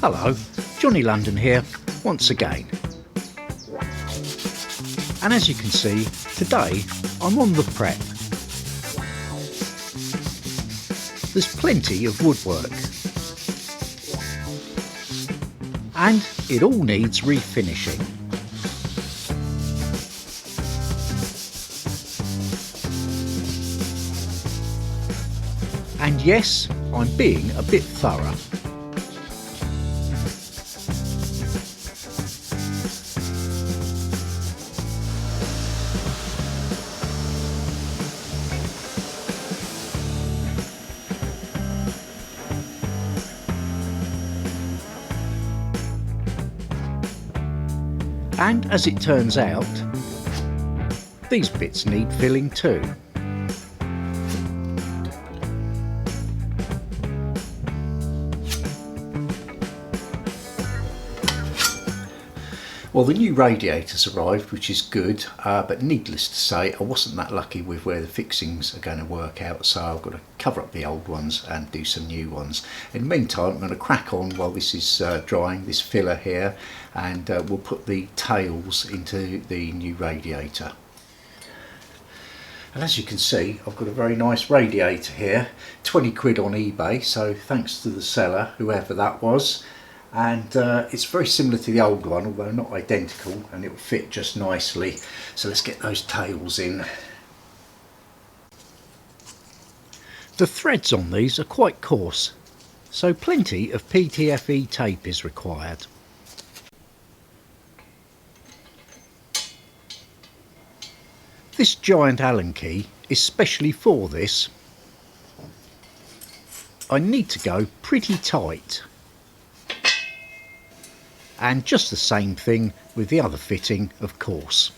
Hello, Johnny London here once again. And as you can see, today I'm on the prep. There's plenty of woodwork. And it all needs refinishing. And yes, I'm being a bit thorough. And as it turns out, these bits need filling too. Well, the new radiator's arrived, which is good, but needless to say, I wasn't that lucky with where the fixings are going to work out, so I've got to cover up the old ones and do some new ones. In the meantime, I'm going to crack on while this is drying, this filler here, and we'll put the tails into the new radiator. And as you can see, I've got a very nice radiator here, 20 quid on eBay, so thanks to the seller, whoever that was. And it's very similar to the old one, although not identical, and it will fit just nicely. So let's get those tails in. The threads on these are quite coarse, so plenty of PTFE tape is required. This giant Allen key is specially for this. I need to go pretty tight. And just the same thing with the other fitting, of course.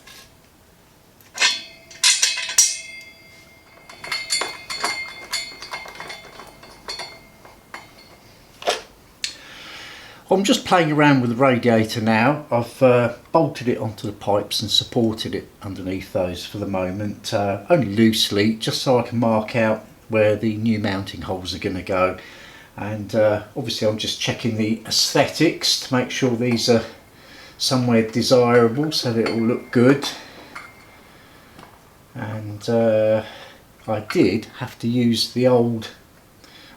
I'm just playing around with the radiator now. I've bolted it onto the pipes and supported it underneath those for the moment, only loosely, just so I can mark out where the new mounting holes are going to go. And obviously I'm just checking the aesthetics to make sure these are somewhere desirable so that it will look good. And I did have to use the old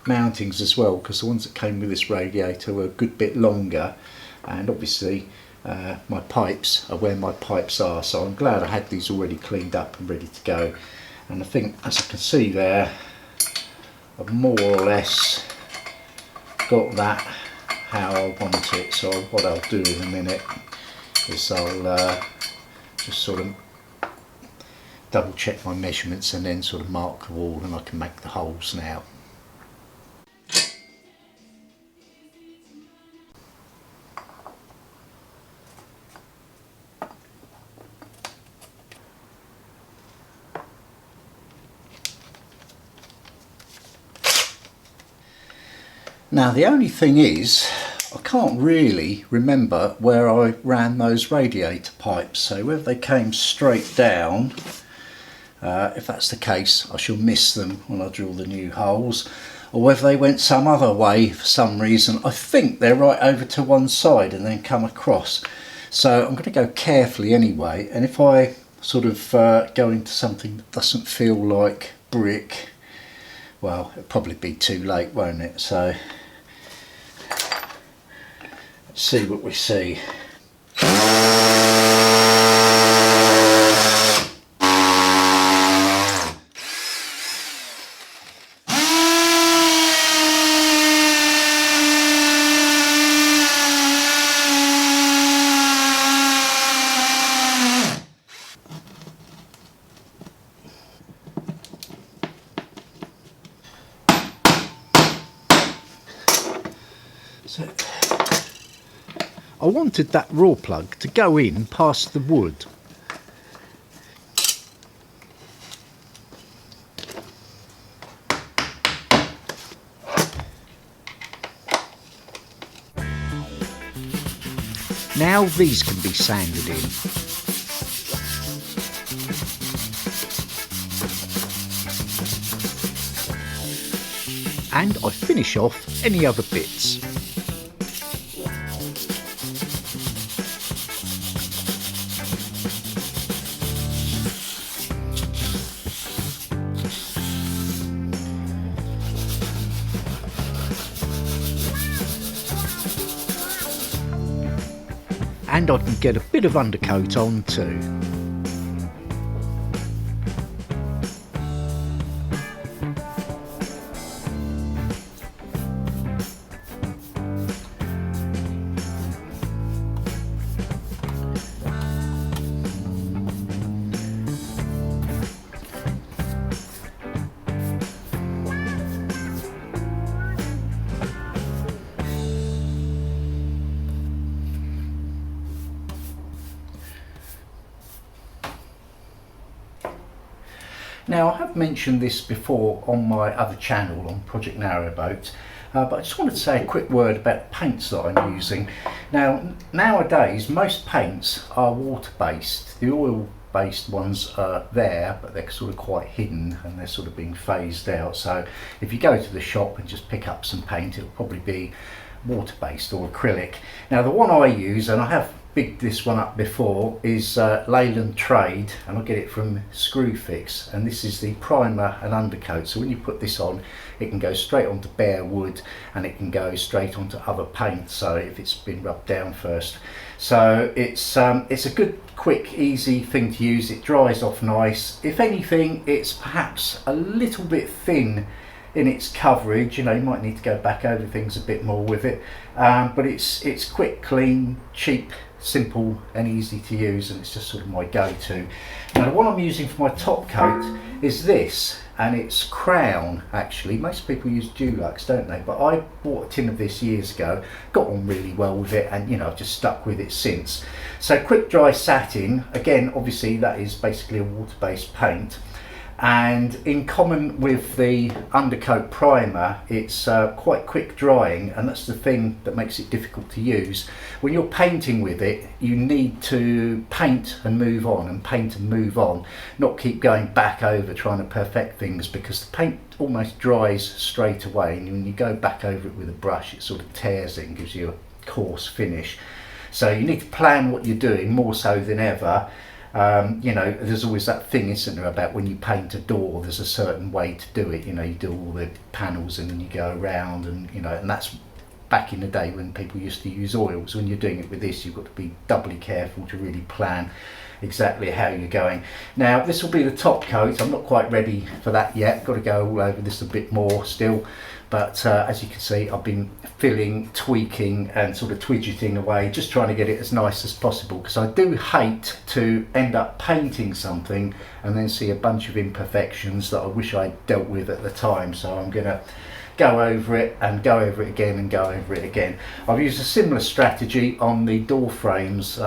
mountings as well, because the ones that came with this radiator were a good bit longer, and obviously my pipes are where my pipes are, so I'm glad I had these already cleaned up and ready to go. And I think, as I can see there, I've more or less got that how I want it. So what I'll do in a minute is I'll just sort of double check my measurements and then sort of mark the wall, and I can make the holes now. Now the only thing is, I can't really remember where I ran those radiator pipes, so whether they came straight down, if that's the case I shall miss them when I drill the new holes, or whether they went some other way for some reason. I think they're right over to one side and then come across, so I'm going to go carefully anyway, and if I sort of go into something that doesn't feel like brick, well, it'll probably be too late, won't it? So let's see what we see. So I wanted that raw plug to go in past the wood. Now these can be sanded in. And I finish off any other bits. and I can get a bit of undercoat on too. Now, I have mentioned this before on my other channel on Project Narrowboat, but I just wanted to say a quick word about the paints that I'm using. Now, nowadays most paints are water based. The oil based ones are there, but they're sort of quite hidden and they're sort of being phased out. So if you go to the shop and just pick up some paint, it'll probably be water based or acrylic. Now the one I use, and I have bigged this one up before, is Leyland Trade, and I get it from Screwfix, and this is the primer and undercoat. So when you put this on, it can go straight onto bare wood and it can go straight onto other paint, so if it's been rubbed down first. So it's a good, quick, easy thing to use. It dries off nice. If anything, it's perhaps a little bit thin in its coverage. You know, you might need to go back over things a bit more with it, but it's quick, clean, cheap, simple and easy to use, and it's just sort of my go-to. Now the one I'm using for my top coat is this, and it's Crown. Actually, most people use Dulux, don't they? But I bought a tin of this years ago, got on really well with it, and you know, I've just stuck with it since. So quick dry satin, again, obviously that is basically a water-based paint. And in common with the undercoat primer, it's quite quick drying, and that's the thing that makes it difficult to use. When you're painting with it, you need to paint and move on, and paint and move on, not keep going back over trying to perfect things, because the paint almost dries straight away, and when you go back over it with a brush, it sort of tears it and gives you a coarse finish. So you need to plan what you're doing more so than ever. You know, there's always that thing, isn't there, about when you paint a door, there's a certain way to do it. You know, you do all the panels and then you go around, and you know, and that's back in the day when people used to use oils. When you're doing it with this, you've got to be doubly careful to really plan exactly how you're going. Now this will be the top coat. I'm not quite ready for that yet, got to go all over this a bit more still, but as you can see, I've been filling, tweaking and sort of twidgeting away, just trying to get it as nice as possible, because I do hate to end up painting something and then see a bunch of imperfections that I wish I'd dealt with at the time. So I'm gonna go over it and go over it again and go over it again. I've used a similar strategy on the door frames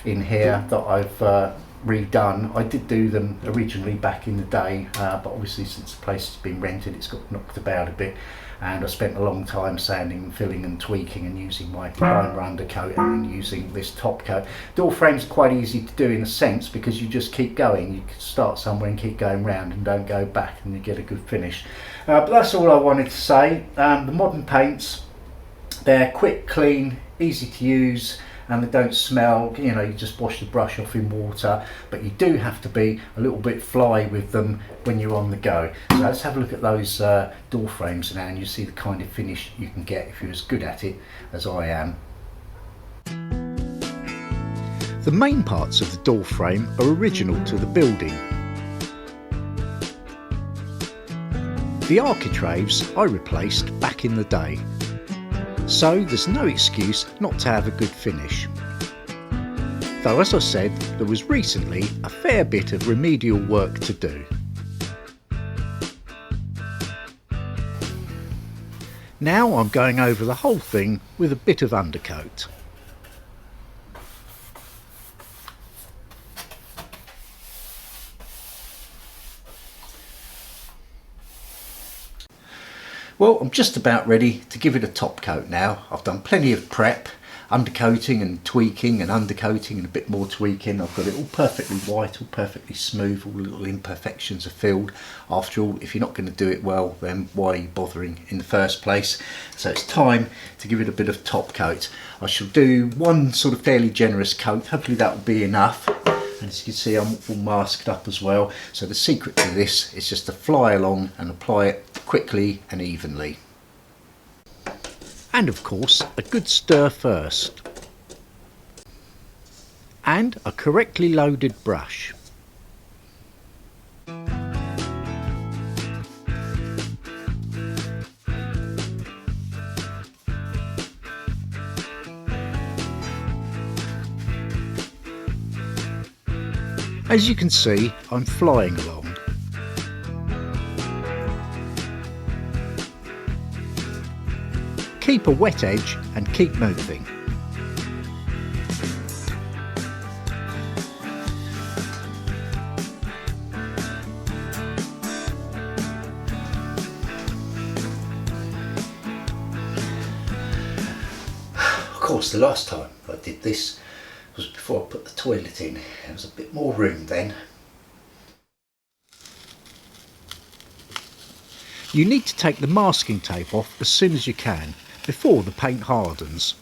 in here that I've redone. I did do them originally back in the day, but obviously since the place has been rented, it's got knocked about a bit, and I spent a long time sanding and filling and tweaking and using my primer undercoat and then using this top coat. Door frames are quite easy to do in a sense, because you just keep going. You can start somewhere and keep going round and don't go back, and you get a good finish. But that's all I wanted to say. The modern paints, they're quick, clean, easy to use, and they don't smell. You know, you just wash the brush off in water, but you do have to be a little bit fly with them when you're on the go. So let's have a look at those door frames now, and you see the kind of finish you can get if you're as good at it as I am. The main parts of the door frame are original to the building. The architraves I replaced back in the day, so there's no excuse not to have a good finish. Though, as I said, there was recently a fair bit of remedial work to do. Now I'm going over the whole thing with a bit of undercoat. Well, I'm just about ready to give it a top coat now. I've done plenty of prep, undercoating and tweaking and undercoating and a bit more tweaking. I've got it all perfectly white, all perfectly smooth, all the little imperfections are filled. After all, if you're not going to do it well, then why are you bothering in the first place? So it's time to give it a bit of top coat. I shall do one sort of fairly generous coat. Hopefully that will be enough. And as you can see, I'm all masked up as well. So the secret to this is just to fly along and apply it quickly and evenly. And of course, a good stir first. and a correctly loaded brush. As you can see, I'm flying along. Keep a wet edge and keep moving. Of course, the last time I did this was before I put the toilet in. There was a bit more room then. You need to take the masking tape off as soon as you can, before the paint hardens.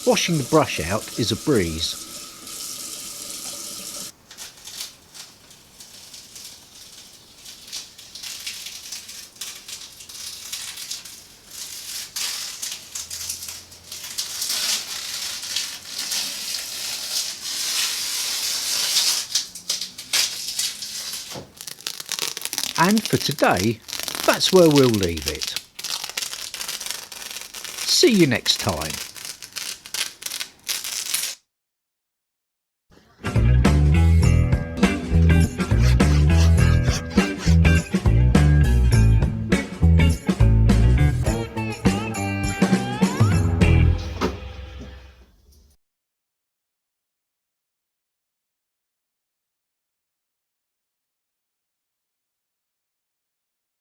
Washing the brush out is a breeze. And for today, that's where we'll leave it. See you next time.